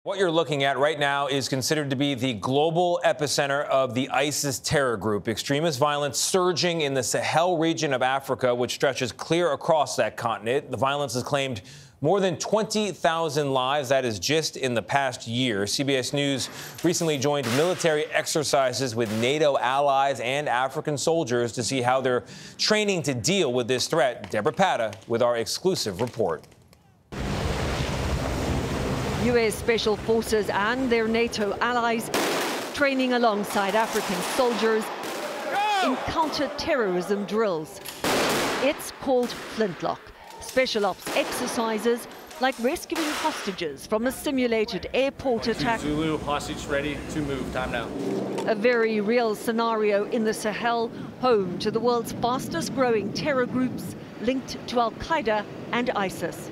What you're looking at right now is considered to be the global epicenter of the ISIS terror group. Extremist violence surging in the Sahel region of Africa, which stretches clear across that continent. The violence has claimed more than 20,000 lives. That is just in the past year. CBS News recently joined military exercises with NATO allies and African soldiers to see how they're training to deal with this threat. Deborah Patta with our exclusive report. U.S. Special Forces and their NATO allies training alongside African soldiers in counter-terrorism drills. It's called Flintlock, special ops exercises like rescuing hostages from a simulated airport attack. Zulu, hostage ready to move. Time now. A very real scenario in the Sahel, home to the world's fastest growing terror groups linked to Al-Qaeda and ISIS.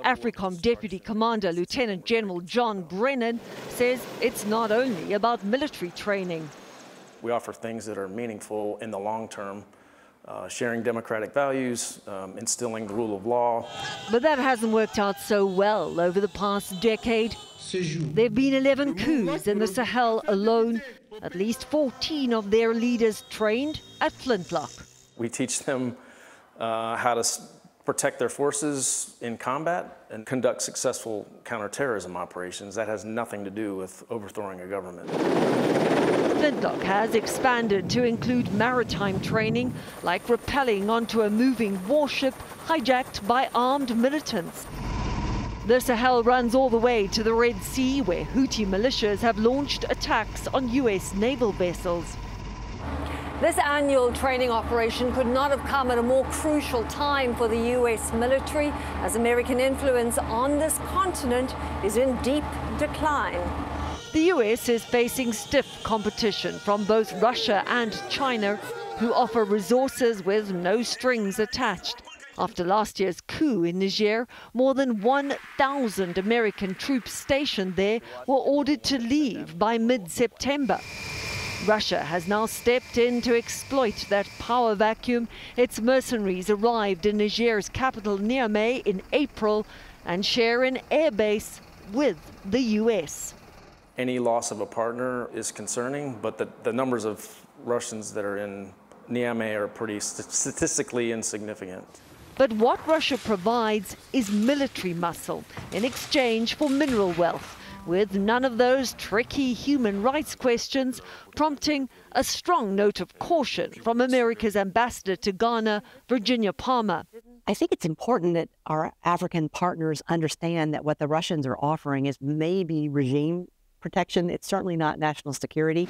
AFRICOM Deputy Commander Lieutenant General John Brennan says it's not only about military training. We offer things that are meaningful in the long term, sharing democratic values, instilling the rule of law. But that hasn't worked out so well over the past decade. There have been 11 coups in the Sahel alone, at least 14 of their leaders trained at Flintlock. We teach them how to protect their forces in combat and conduct successful counterterrorism operations. That has nothing to do with overthrowing a government. Flintlock has expanded to include maritime training, like rappelling onto a moving warship hijacked by armed militants. The Sahel runs all the way to the Red Sea, where Houthi militias have launched attacks on U.S. naval vessels. This annual training operation could not have come at a more crucial time for the U.S. military, as American influence on this continent is in deep decline. The U.S. is facing stiff competition from both Russia and China, who offer resources with no strings attached. After last year's coup in Niger, more than 1,000 American troops stationed there were ordered to leave by mid-September. Russia has now stepped in to exploit that power vacuum. Its mercenaries arrived in Niger's capital Niamey in April and share an airbase with the U.S. Any loss of a partner is concerning, but the numbers of Russians that are in Niamey are pretty statistically insignificant. But what Russia provides is military muscle in exchange for mineral wealth, with none of those tricky human rights questions, prompting a strong note of caution from America's ambassador to Ghana, Virginia Palmer. I think it's important that our African partners understand that what the Russians are offering is maybe regime protection. It's certainly not national security.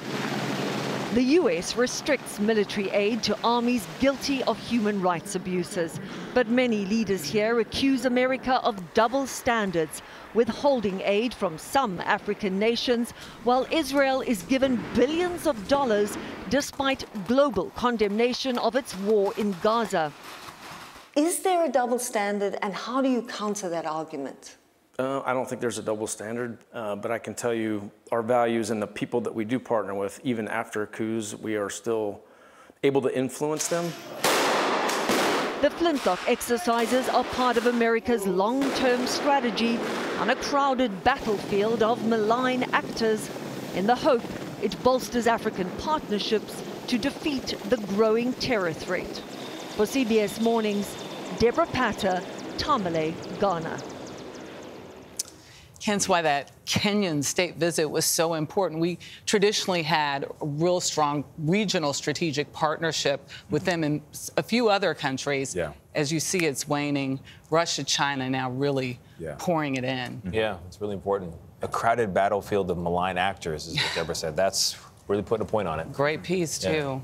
The U.S. restricts military aid to armies guilty of human rights abuses. But many leaders here accuse America of double standards, withholding aid from some African nations, while Israel is given billions of dollars despite global condemnation of its war in Gaza. Is there a double standard, and how do you counter that argument? I don't think there's a double standard, but I can tell you our values and the people that we do partner with, even after coups, we are still able to influence them. The Flintlock exercises are part of America's long-term strategy on a crowded battlefield of malign actors, in the hope it bolsters African partnerships to defeat the growing terror threat. For CBS Mornings, Deborah Patta, Tamale, Ghana. Hence why that Kenyan state visit was so important. We traditionally had a real strong regional strategic partnership with them and a few other countries. Yeah. As you see, it's waning. Russia, China now really pouring it in. Yeah, it's really important. A crowded battlefield of malign actors is what Deborah said. That's really putting a point on it. Great piece, too.